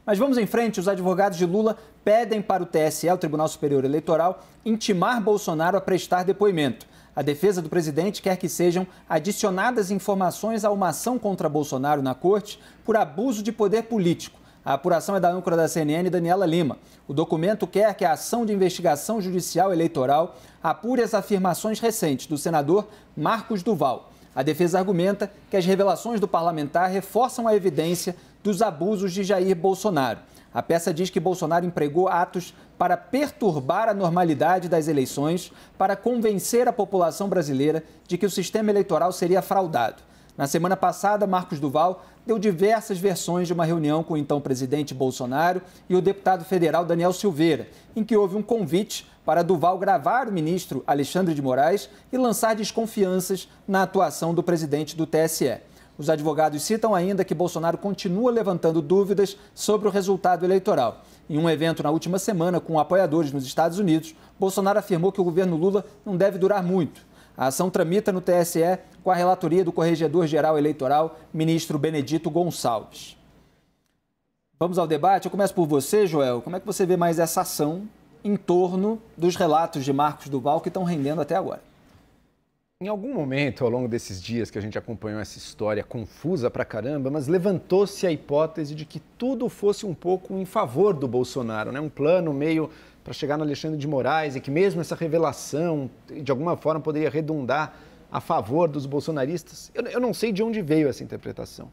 Mas vamos em frente, os advogados de Lula pedem para o TSE, o Tribunal Superior Eleitoral, intimar Bolsonaro a prestar depoimento. A defesa do presidente quer que sejam adicionadas informações a uma ação contra Bolsonaro na corte por abuso de poder político. A apuração é da âncora da CNN, Daniela Lima. O documento quer que a ação de investigação judicial eleitoral apure as afirmações recentes do senador Marcos Duval. A defesa argumenta que as revelações do parlamentar reforçam a evidência dos abusos de Jair Bolsonaro. A peça diz que Bolsonaro empregou atos para perturbar a normalidade das eleições, para convencer a população brasileira de que o sistema eleitoral seria fraudado. Na semana passada, Marcos Duval deu diversas versões de uma reunião com o então presidente Bolsonaro e o deputado federal Daniel Silveira, em que houve um convite para Duval gravar o ministro Alexandre de Moraes e lançar desconfianças na atuação do presidente do TSE. Os advogados citam ainda que Bolsonaro continua levantando dúvidas sobre o resultado eleitoral. Em um evento na última semana com apoiadores nos Estados Unidos, Bolsonaro afirmou que o governo Lula não deve durar muito. A ação tramita no TSE com a relatoria do Corregedor-Geral Eleitoral, ministro Benedito Gonçalves. Vamos ao debate. Eu começo por você, Joel. Como é que você vê mais essa ação em torno dos relatos de Marcos Duval que estão rendendo até agora? Em algum momento, ao longo desses dias que a gente acompanhou essa história confusa pra caramba, mas levantou-se a hipótese de que tudo fosse um pouco em favor do Bolsonaro, né? Um plano meio para chegar no Alexandre de Moraes e que mesmo essa revelação, de alguma forma, poderia redundar a favor dos bolsonaristas. Eu não sei de onde veio essa interpretação.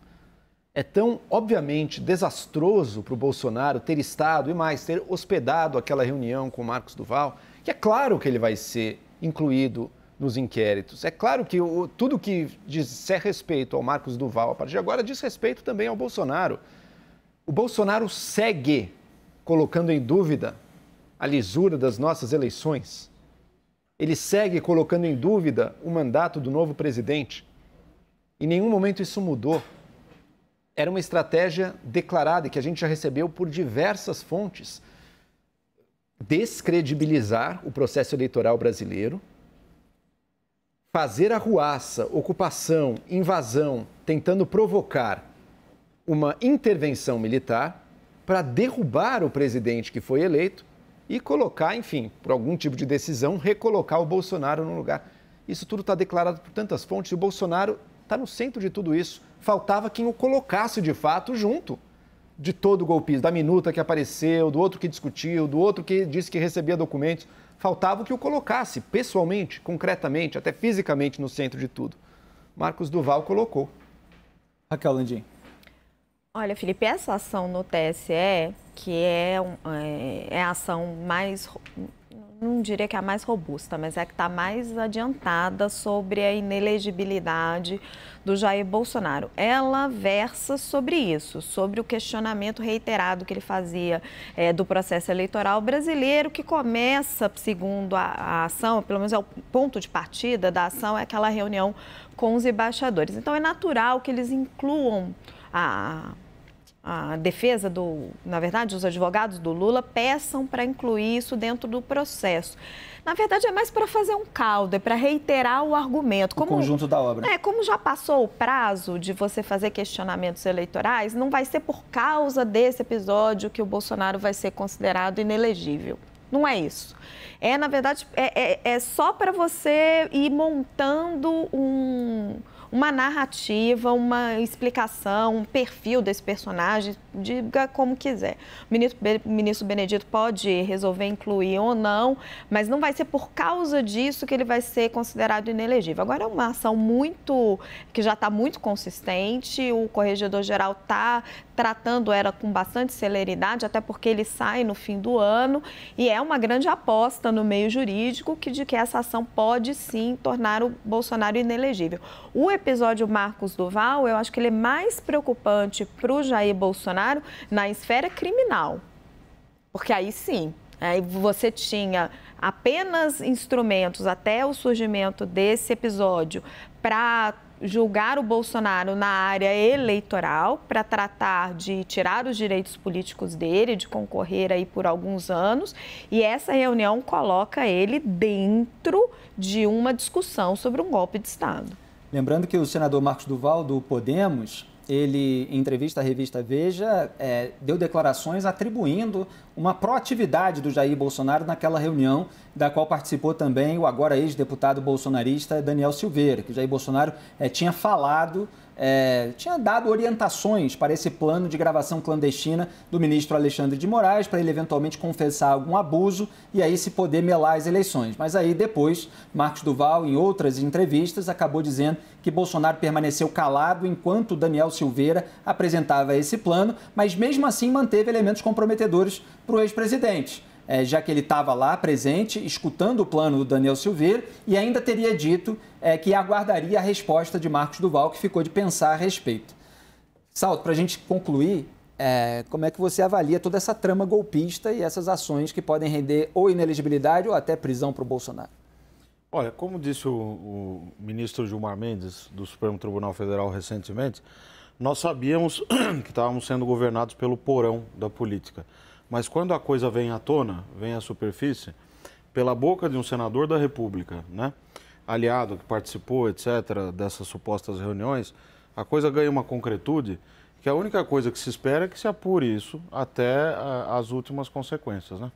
É tão, obviamente, desastroso para o Bolsonaro ter estado e mais, ter hospedado aquela reunião com o Marcos Duval, que é claro que ele vai ser incluído nos inquéritos. É claro que tudo que disser respeito ao Marcos Duval, a partir de agora, diz respeito também ao Bolsonaro. O Bolsonaro segue colocando em dúvida a lisura das nossas eleições. Ele segue colocando em dúvida o mandato do novo presidente. Em nenhum momento isso mudou. Era uma estratégia declarada e que a gente já recebeu por diversas fontes. Descredibilizar o processo eleitoral brasileiro, fazer arruaça, ocupação, invasão, tentando provocar uma intervenção militar para derrubar o presidente que foi eleito e colocar, enfim, por algum tipo de decisão, recolocar o Bolsonaro no lugar. Isso tudo está declarado por tantas fontes e o Bolsonaro está no centro de tudo isso. Faltava quem o colocasse de fato junto de todo o golpismo, da minuta que apareceu, do outro que discutiu, do outro que disse que recebia documentos. Faltava que o colocasse pessoalmente, concretamente, até fisicamente no centro de tudo. Marcos Duval colocou. Raquel Landim. Olha, Felipe, essa ação no TSE, que é a ação mais, não diria que é a mais robusta, mas é a que está mais adiantada sobre a inelegibilidade do Jair Bolsonaro. Ela versa sobre isso, sobre o questionamento reiterado que ele fazia do processo eleitoral brasileiro, que começa, segundo a ação, pelo menos é o ponto de partida da ação, é aquela reunião com os embaixadores. Então, é natural que eles incluam a defesa na verdade, os advogados do Lula peçam para incluir isso dentro do processo. Na verdade, é mais para fazer um caldo, é para reiterar o argumento. O conjunto da obra. Como já passou o prazo de você fazer questionamentos eleitorais, não vai ser por causa desse episódio que o Bolsonaro vai ser considerado inelegível. Não é isso. Na verdade, é só para você ir montando uma narrativa, uma explicação, um perfil desse personagem, diga como quiser. O ministro Benedito pode resolver incluir ou não, mas não vai ser por causa disso que ele vai ser considerado inelegível. Agora, é uma ação que já está muito consistente, o Corregedor-Geral está tratando ela com bastante celeridade, até porque ele sai no fim do ano, e é uma grande aposta no meio jurídico de que essa ação pode sim tornar o Bolsonaro inelegível. O episódio Marcos Duval, eu acho que ele é mais preocupante para o Jair Bolsonaro na esfera criminal, porque aí sim, aí você tinha apenas instrumentos até o surgimento desse episódio para julgar o Bolsonaro na área eleitoral, para tratar de tirar os direitos políticos dele, de concorrer aí por alguns anos, e essa reunião coloca ele dentro de uma discussão sobre um golpe de Estado. Lembrando que o senador Marcos Duval, do Podemos, ele, em entrevista à revista Veja, deu declarações atribuindo uma proatividade do Jair Bolsonaro naquela reunião, da qual participou também o agora ex-deputado bolsonarista Daniel Silveira, que Jair Bolsonaro tinha falado, tinha dado orientações para esse plano de gravação clandestina do ministro Alexandre de Moraes, para ele eventualmente confessar algum abuso e aí se poder melar as eleições. Mas aí depois, Marcos Duval, em outras entrevistas, acabou dizendo que Bolsonaro permaneceu calado enquanto Daniel Silveira apresentava esse plano, mas mesmo assim manteve elementos comprometedores para o ex-presidente. Já que ele estava lá presente, escutando o plano do Daniel Silveira, e ainda teria dito que aguardaria a resposta de Marcos Duval, que ficou de pensar a respeito. Salto, para a gente concluir, como é que você avalia toda essa trama golpista e essas ações que podem render ou inelegibilidade ou até prisão para o Bolsonaro? Olha, como disse o ministro Gilmar Mendes, do Supremo Tribunal Federal recentemente, nós sabíamos que estávamos sendo governados pelo porão da política. Mas quando a coisa vem à tona, vem à superfície, pela boca de um senador da República, né, aliado que participou, etc., dessas supostas reuniões, a coisa ganha uma concretude que a única coisa que se espera é que se apure isso até as últimas consequências, né?